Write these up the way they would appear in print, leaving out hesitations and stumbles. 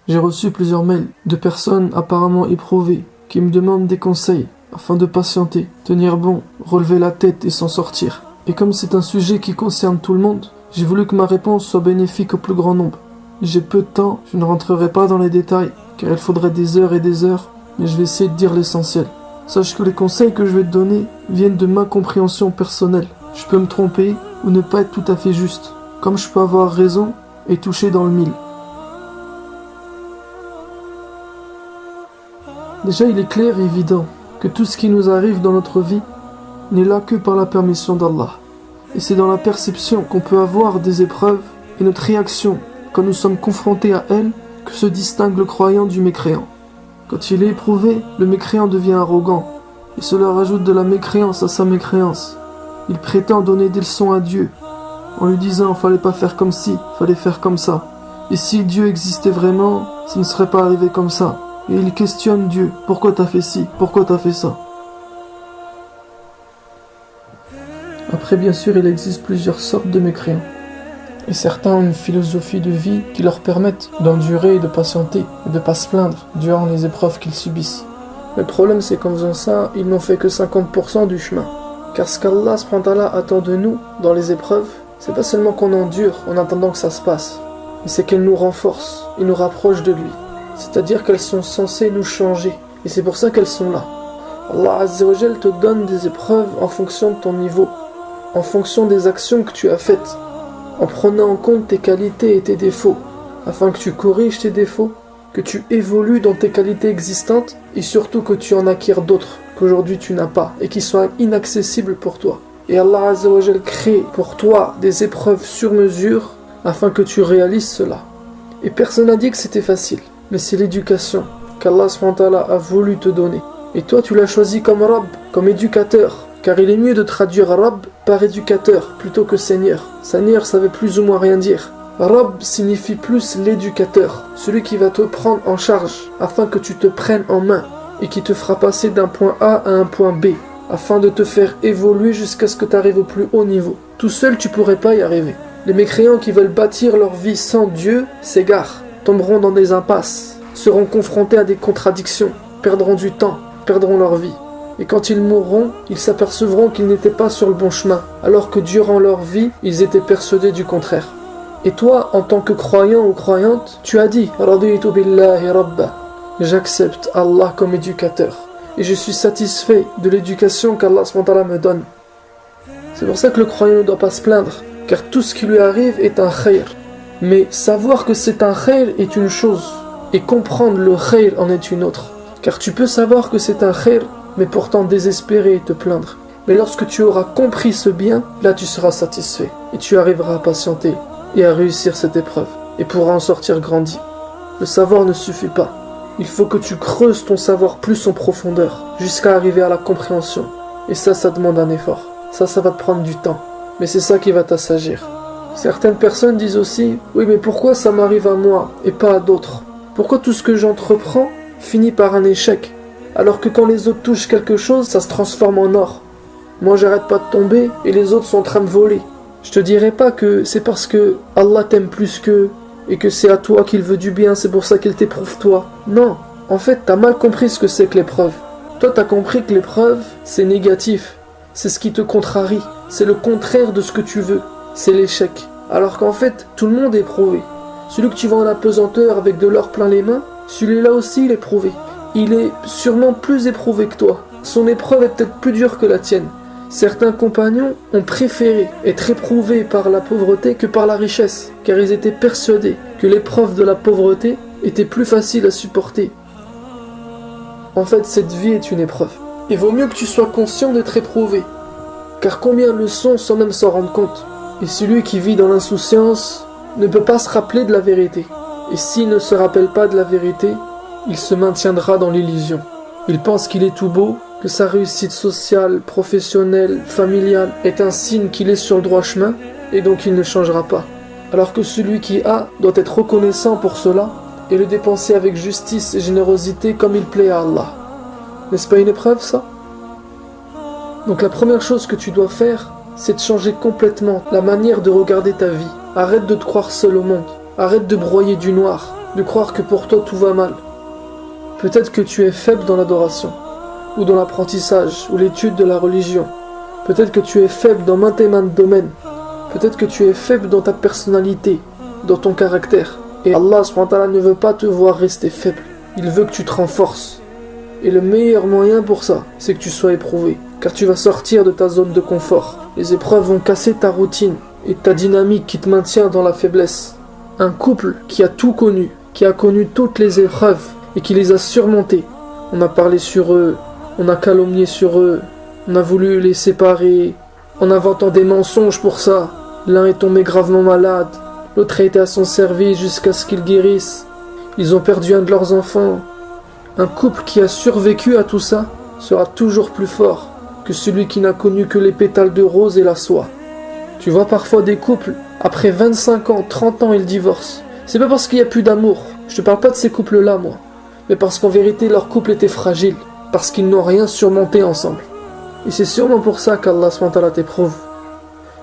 J'ai reçu plusieurs mails de personnes apparemment éprouvées qui me demandent des conseils afin de patienter, tenir bon, relever la tête et s'en sortir. Et comme c'est un sujet qui concerne tout le monde, j'ai voulu que ma réponse soit bénéfique au plus grand nombre. J'ai peu de temps, je ne rentrerai pas dans les détails, car il faudrait des heures et des heures, mais je vais essayer de dire l'essentiel. Sache que les conseils que je vais te donner viennent de ma compréhension personnelle. Je peux me tromper ou ne pas être tout à fait juste, comme je peux avoir raison et toucher dans le mille. Déjà, il est clair et évident que tout ce qui nous arrive dans notre vie n'est là que par la permission d'Allah. Et c'est dans la perception qu'on peut avoir des épreuves et notre réaction quand nous sommes confrontés à elles que se distingue le croyant du mécréant. Quand il est éprouvé, le mécréant devient arrogant et cela rajoute de la mécréance à sa mécréance. Il prétend donner des leçons à Dieu en lui disant « fallait pas faire comme ci, fallait faire comme ça ». Et si Dieu existait vraiment, ça ne serait pas arrivé comme ça. Et il questionne Dieu. Pourquoi t'as fait ci? Pourquoi t'as fait ça? Après, bien sûr, il existe plusieurs sortes de mécréants. Et certains ont une philosophie de vie qui leur permettent d'endurer et de patienter, et de ne pas se plaindre durant les épreuves qu'ils subissent. Le problème, c'est qu'en faisant ça, ils n'ont fait que 50% du chemin. Car ce qu'Allah attend de nous dans les épreuves, c'est pas seulement qu'on endure en attendant que ça se passe, mais c'est qu'elles nous renforcent et nous rapprochent de lui. C'est-à-dire qu'elles sont censées nous changer. Et c'est pour ça qu'elles sont là. Allah Azza wa Jal te donne des épreuves en fonction de ton niveau, en fonction des actions que tu as faites, en prenant en compte tes qualités et tes défauts, afin que tu corriges tes défauts, que tu évolues dans tes qualités existantes, et surtout que tu en acquières d'autres qu'aujourd'hui tu n'as pas, et qui sont inaccessibles pour toi. Et Allah Azza wa Jal crée pour toi des épreuves sur mesure, afin que tu réalises cela. Et personne n'a dit que c'était facile. Mais c'est l'éducation qu'Allah a voulu te donner. Et toi, tu l'as choisi comme Rabb, comme éducateur. Car il est mieux de traduire Rabb par éducateur plutôt que Seigneur. Seigneur, ça veut plus ou moins rien dire. Rabb signifie plus l'éducateur, celui qui va te prendre en charge afin que tu te prennes en main et qui te fera passer d'un point A à un point B afin de te faire évoluer jusqu'à ce que tu arrives au plus haut niveau. Tout seul, tu pourrais pas y arriver. Les mécréants qui veulent bâtir leur vie sans Dieu s'égarent, tomberont dans des impasses, seront confrontés à des contradictions, perdront du temps, perdront leur vie. Et quand ils mourront, ils s'apercevront qu'ils n'étaient pas sur le bon chemin, alors que durant leur vie, ils étaient persuadés du contraire. Et toi, en tant que croyant ou croyante, tu as dit « Raditu billahi rabba » j'accepte Allah comme éducateur, et je suis satisfait de l'éducation qu'Allah me donne. C'est pour ça que le croyant ne doit pas se plaindre, car tout ce qui lui arrive est un khayr. Mais savoir que c'est un khayr est une chose, et comprendre le khayr en est une autre. Car tu peux savoir que c'est un khayr, mais pourtant désespérer et te plaindre. Mais lorsque tu auras compris ce bien, là tu seras satisfait, et tu arriveras à patienter, et à réussir cette épreuve, et pourras en sortir grandi. Le savoir ne suffit pas. Il faut que tu creuses ton savoir plus en profondeur, jusqu'à arriver à la compréhension. Et ça demande un effort. Ça va te prendre du temps. Mais c'est ça qui va t'assagir. Certaines personnes disent aussi « Oui, mais pourquoi ça m'arrive à moi et pas à d'autres? Pourquoi tout ce que j'entreprends finit par un échec? Alors que quand les autres touchent quelque chose, ça se transforme en or. Moi, j'arrête pas de tomber et les autres sont en train de voler. Je te dirai pas que c'est parce que Allah t'aime plus qu'eux et que c'est à toi qu'il veut du bien, c'est pour ça qu'il t'éprouve toi. Non, en fait, t'as mal compris ce que c'est que l'épreuve. Toi, t'as compris que l'épreuve, c'est négatif. C'est ce qui te contrarie. C'est le contraire de ce que tu veux. C'est l'échec. Alors qu'en fait, tout le monde est éprouvé. Celui que tu vois en apesanteur avec de l'or plein les mains, celui-là aussi il est éprouvé. Il est sûrement plus éprouvé que toi. Son épreuve est peut-être plus dure que la tienne. Certains compagnons ont préféré être éprouvés par la pauvreté que par la richesse, car ils étaient persuadés que l'épreuve de la pauvreté était plus facile à supporter. En fait, cette vie est une épreuve. Il vaut mieux que tu sois conscient d'être éprouvé, car combien le sont sans même s'en rendre compte. Et celui qui vit dans l'insouciance ne peut pas se rappeler de la vérité. Et s'il ne se rappelle pas de la vérité, il se maintiendra dans l'illusion. Il pense qu'il est tout beau, que sa réussite sociale, professionnelle, familiale est un signe qu'il est sur le droit chemin, et donc il ne changera pas. Alors que celui qui a doit être reconnaissant pour cela, et le dépenser avec justice et générosité comme il plaît à Allah. N'est-ce pas une épreuve, ça? Donc la première chose que tu dois faire, c'est de changer complètement la manière de regarder ta vie. Arrête de te croire seul au monde. Arrête de broyer du noir. de croire que pour toi tout va mal. Peut-être que tu es faible dans l'adoration, ou dans l'apprentissage, ou l'étude de la religion. Peut-être que tu es faible dans maintes et maintes domaines. Peut-être que tu es faible dans ta personnalité, dans ton caractère. Et Allah SWT ne veut pas te voir rester faible. Il veut que tu te renforces. Et le meilleur moyen pour ça, c'est que tu sois éprouvé. Car tu vas sortir de ta zone de confort. Les épreuves vont casser ta routine et ta dynamique qui te maintient dans la faiblesse. Un couple qui a tout connu, qui a connu toutes les épreuves et qui les a surmontées. On a parlé sur eux, on a calomnié sur eux, on a voulu les séparer, en inventant des mensonges pour ça. L'un est tombé gravement malade, l'autre a été à son service jusqu'à ce qu'il guérisse. Ils ont perdu un de leurs enfants. Un couple qui a survécu à tout ça sera toujours plus fort que celui qui n'a connu que les pétales de rose et la soie. Tu vois parfois des couples, après 25 ans, 30 ans, ils divorcent. C'est pas parce qu'il n'y a plus d'amour. Je te parle pas de ces couples-là, moi. Mais parce qu'en vérité, leur couple était fragile. Parce qu'ils n'ont rien surmonté ensemble. Et c'est sûrement pour ça qu'Allah SWT t'éprouve.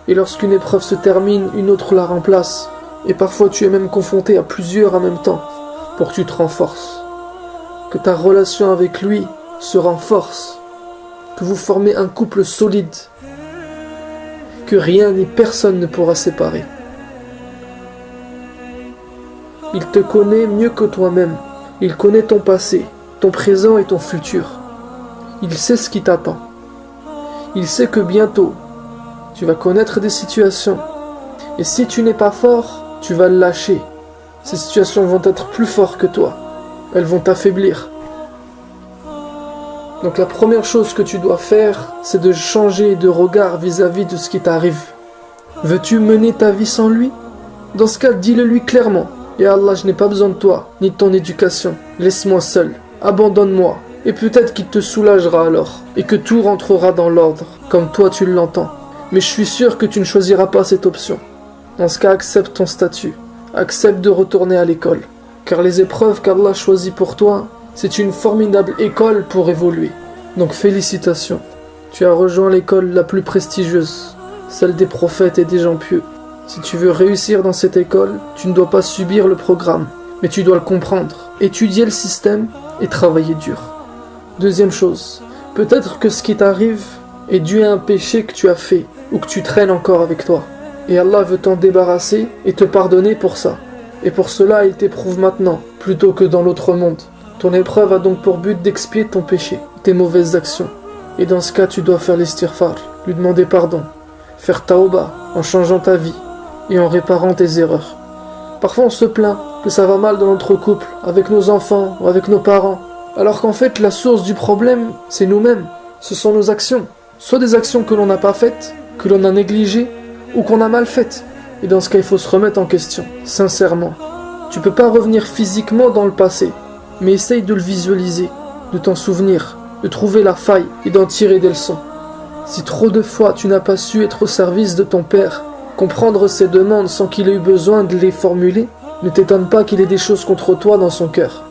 Et lorsqu'une épreuve se termine, une autre la remplace. Et parfois tu es même confronté à plusieurs en même temps. Pour que tu te renforces. Que ta relation avec lui se renforce. Que vous formez un couple solide. Que rien ni personne ne pourra séparer. Il te connaît mieux que toi-même. Il connaît ton passé, ton présent et ton futur. Il sait ce qui t'attend. Il sait que bientôt, tu vas connaître des situations. Et si tu n'es pas fort, tu vas le lâcher. Ces situations vont être plus fortes que toi. Elles vont t'affaiblir. Donc la première chose que tu dois faire, c'est de changer de regard vis-à-vis de ce qui t'arrive. Veux-tu mener ta vie sans lui? Dans ce cas, dis-le lui clairement. Et Allah, je n'ai pas besoin de toi, ni de ton éducation. Laisse-moi seul, abandonne-moi. Et peut-être qu'il te soulagera alors, et que tout rentrera dans l'ordre, comme toi tu l'entends. Mais je suis sûr que tu ne choisiras pas cette option. Dans ce cas, accepte ton statut. Accepte de retourner à l'école. Car les épreuves qu'Allah choisit pour toi, c'est une formidable école pour évoluer. Donc félicitations. Tu as rejoint l'école la plus prestigieuse, celle des prophètes et des gens pieux. Si tu veux réussir dans cette école, tu ne dois pas subir le programme, mais tu dois le comprendre, étudier le système et travailler dur. Deuxième chose, peut-être que ce qui t'arrive est dû à un péché que tu as fait ou que tu traînes encore avec toi. Et Allah veut t'en débarrasser et te pardonner pour ça. Et pour cela, il t'éprouve maintenant, plutôt que dans l'autre monde. Ton épreuve a donc pour but d'expier ton péché, tes mauvaises actions. Et dans ce cas, tu dois faire l'istighfar, lui demander pardon, faire tauba en changeant ta vie et en réparant tes erreurs. Parfois on se plaint que ça va mal dans notre couple, avec nos enfants ou avec nos parents, alors qu'en fait la source du problème, c'est nous-mêmes, ce sont nos actions. Soit des actions que l'on n'a pas faites, que l'on a négligées, ou qu'on a mal faites. Et dans ce cas, il faut se remettre en question, sincèrement. Tu peux pas revenir physiquement dans le passé, mais essaye de le visualiser, de t'en souvenir, de trouver la faille et d'en tirer des leçons. Si trop de fois tu n'as pas su être au service de ton père, comprendre ses demandes sans qu'il ait eu besoin de les formuler, ne t'étonne pas qu'il ait des choses contre toi dans son cœur.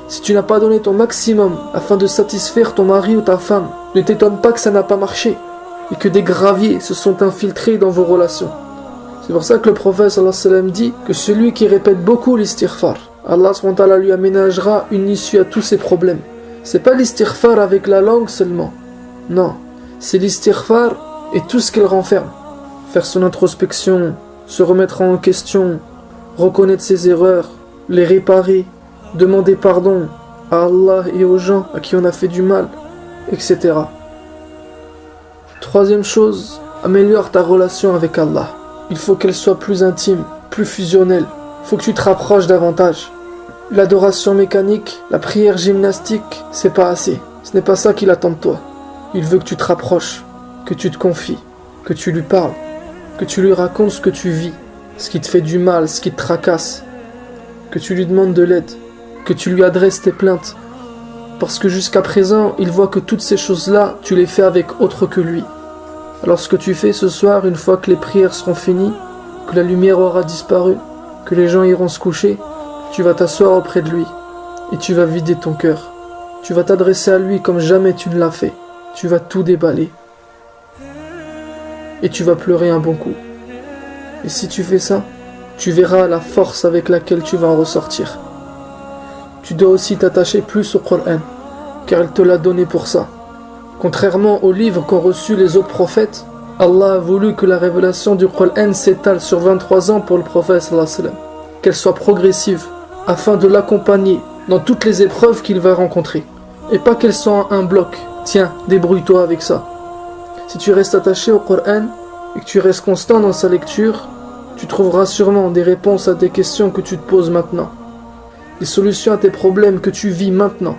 Si tu n'as pas donné ton maximum afin de satisfaire ton mari ou ta femme, ne t'étonne pas que ça n'a pas marché et que des graviers se sont infiltrés dans vos relations. C'est pour ça que le prophète sallallahu alayhi wa sallam dit que celui qui répète beaucoup l'istighfar, Allah SWT lui aménagera une issue à tous ses problèmes. C'est pas l'istighfar avec la langue seulement. Non, c'est l'istighfar et tout ce qu'il renferme. Faire son introspection, se remettre en question, reconnaître ses erreurs, les réparer, demander pardon à Allah et aux gens à qui on a fait du mal, etc. Troisième chose, améliore ta relation avec Allah. Il faut qu'elle soit plus intime, plus fusionnelle. Il faut que tu te rapproches davantage. L'adoration mécanique, la prière gymnastique, c'est pas assez. Ce n'est pas ça qu'il attend de toi. Il veut que tu te rapproches, que tu te confies, que tu lui parles, que tu lui racontes ce que tu vis, ce qui te fait du mal, ce qui te tracasse, que tu lui demandes de l'aide, que tu lui adresses tes plaintes. Parce que jusqu'à présent, il voit que toutes ces choses-là, tu les fais avec autre que lui. Alors ce que tu fais ce soir, une fois que les prières seront finies, que la lumière aura disparu, que les gens iront se coucher, tu vas t'asseoir auprès de lui et tu vas vider ton cœur. Tu vas t'adresser à lui comme jamais tu ne l'as fait. Tu vas tout déballer. Et tu vas pleurer un bon coup. Et si tu fais ça, tu verras la force avec laquelle tu vas en ressortir. tu dois aussi t'attacher plus au Coran, car il te l'a donné pour ça. Contrairement aux livres qu'ont reçus les autres prophètes, Allah a voulu que la révélation du Coran s'étale sur 23 ans pour le prophète sallallahu alayhi wa sallam, qu'elle soit progressive, afin de l'accompagner dans toutes les épreuves qu'il va rencontrer, et pas qu'elle soit un bloc. Tiens, débrouille-toi avec ça. Si tu restes attaché au Coran et que tu restes constant dans sa lecture, tu trouveras sûrement des réponses à des questions que tu te poses maintenant, des solutions à tes problèmes que tu vis maintenant.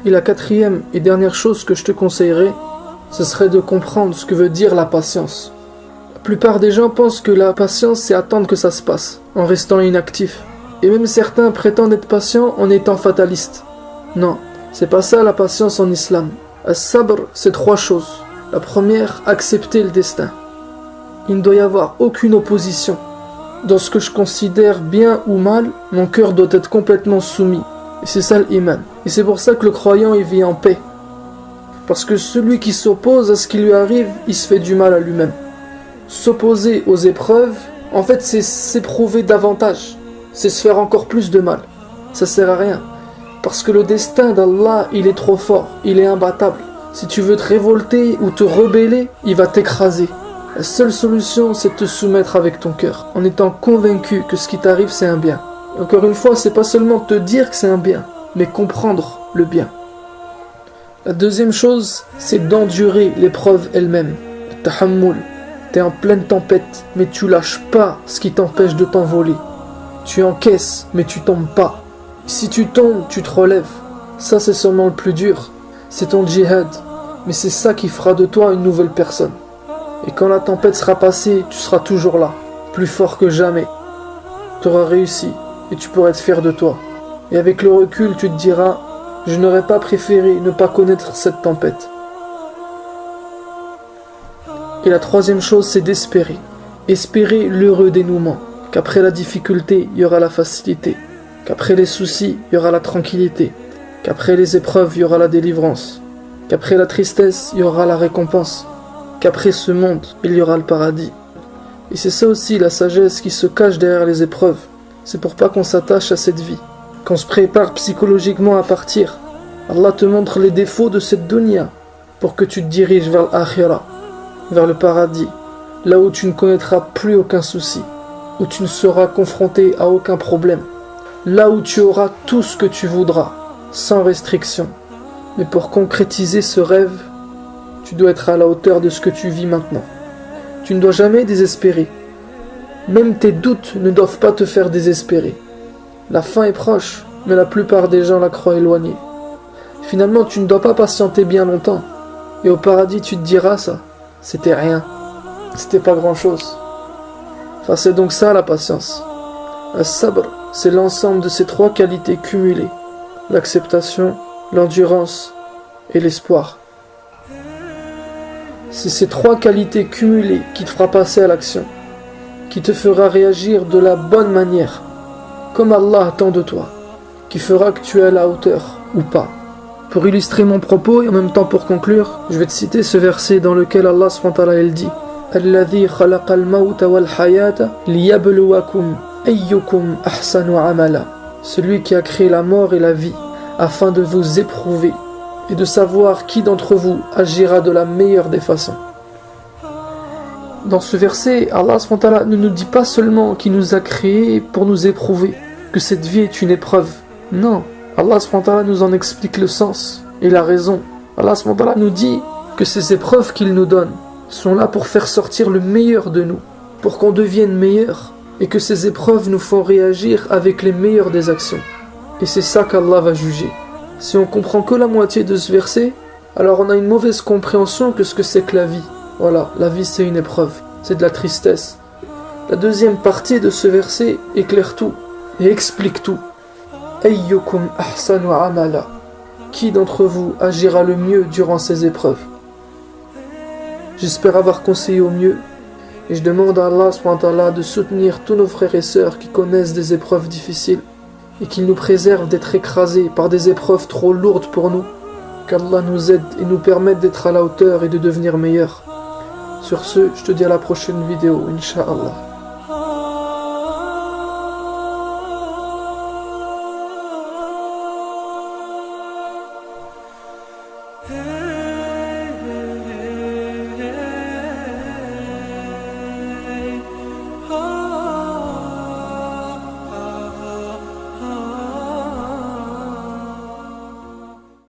Et la quatrième et dernière chose que je te conseillerais, ce serait de comprendre ce que veut dire la patience. La plupart des gens pensent que la patience, c'est attendre que ça se passe, en restant inactif. Et même certains prétendent être patients en étant fatalistes. Non, c'est pas ça la patience en islam. As-sabr, c'est 3 choses. La première, accepter le destin. Il ne doit y avoir aucune opposition. Dans ce que je considère bien ou mal, mon cœur doit être complètement soumis. Et c'est ça l'iman. Et c'est pour ça que le croyant, il vit en paix. Parce que celui qui s'oppose à ce qui lui arrive, il se fait du mal à lui-même. S'opposer aux épreuves, en fait, c'est s'éprouver davantage. C'est se faire encore plus de mal. Ça sert à rien. Parce que le destin d'Allah, il est trop fort. Il est imbattable. Si tu veux te révolter ou te rebeller, il va t'écraser. La seule solution, c'est de te soumettre avec ton cœur, en étant convaincu que ce qui t'arrive, c'est un bien. Et encore une fois, c'est pas seulement te dire que c'est un bien, mais comprendre le bien. La deuxième chose, c'est d'endurer l'épreuve elle-même. Tahammul. T'es en pleine tempête, mais tu lâches pas ce qui t'empêche de t'envoler. Tu encaisses, mais tu tombes pas. Si tu tombes, tu te relèves. Ça, c'est sûrement le plus dur. C'est ton djihad. Mais c'est ça qui fera de toi une nouvelle personne. Et quand la tempête sera passée, tu seras toujours là, plus fort que jamais. Tu auras réussi, et tu pourras être fier de toi. Et avec le recul, tu te diras, je n'aurais pas préféré ne pas connaître cette tempête. Et la troisième chose, c'est d'espérer. Espérer l'heureux dénouement. Qu'après la difficulté, il y aura la facilité. Qu'après les soucis, il y aura la tranquillité. Qu'après les épreuves, il y aura la délivrance. Qu'après la tristesse, il y aura la récompense. Qu'après ce monde, il y aura le paradis. Et c'est ça aussi la sagesse qui se cache derrière les épreuves. C'est pour pas qu'on s'attache à cette vie, qu'on se prépare psychologiquement à partir. Allah te montre les défauts de cette dunya pour que tu te diriges vers l'akhira, vers le paradis, là où tu ne connaîtras plus aucun souci, où tu ne seras confronté à aucun problème, là où tu auras tout ce que tu voudras, sans restriction. Mais pour concrétiser ce rêve, tu dois être à la hauteur de ce que tu vis maintenant. Tu ne dois jamais désespérer. Même tes doutes ne doivent pas te faire désespérer. La fin est proche, mais la plupart des gens la croient éloignée. Finalement, tu ne dois pas patienter bien longtemps. Et au paradis, tu te diras ça. C'était rien. C'était pas grand-chose. Enfin, c'est donc ça la patience. As-sabr, c'est l'ensemble de ces 3 qualités cumulées. L'acceptation, l'endurance et l'espoir. C'est ces 3 qualités cumulées qui te fera passer à l'action, qui te fera réagir de la bonne manière, comme Allah attend de toi, qui fera que tu es à la hauteur ou pas. Pour illustrer mon propos et en même temps pour conclure, je vais te citer ce verset dans lequel Allah s.w.t. dit Alladhi khalaqa al-mawta wal-hayata liyabluwakum ayyukum ahsanu amala. Celui qui a créé la mort et la vie afin de vous éprouver et de savoir qui d'entre vous agira de la meilleure des façons. Dans ce verset, Allah s.w.t. ne nous dit pas seulement qu'il nous a créés pour nous éprouver, que cette vie est une épreuve. Non, Allah s.w.t. nous en explique le sens et la raison. Allah s.w.t. nous dit que ces épreuves qu'il nous donne sont là pour faire sortir le meilleur de nous, pour qu'on devienne meilleur, et que ces épreuves nous font réagir avec les meilleures des actions. Et c'est ça qu'Allah va juger. Si on comprend que la moitié de ce verset, alors on a une mauvaise compréhension que ce que c'est que la vie. Voilà, la vie c'est une épreuve, c'est de la tristesse. La deuxième partie de ce verset éclaire tout et explique tout. Ayyukum ahsanu amala. Qui d'entre vous agira le mieux durant ces épreuves? J'espère avoir conseillé au mieux et je demande à Allah SWT de soutenir tous nos frères et sœurs qui connaissent des épreuves difficiles et qu'il nous préserve d'être écrasés par des épreuves trop lourdes pour nous, qu'Allah nous aide et nous permette d'être à la hauteur et de devenir meilleurs. Sur ce, je te dis à la prochaine vidéo, Inch'Allah. Hmm.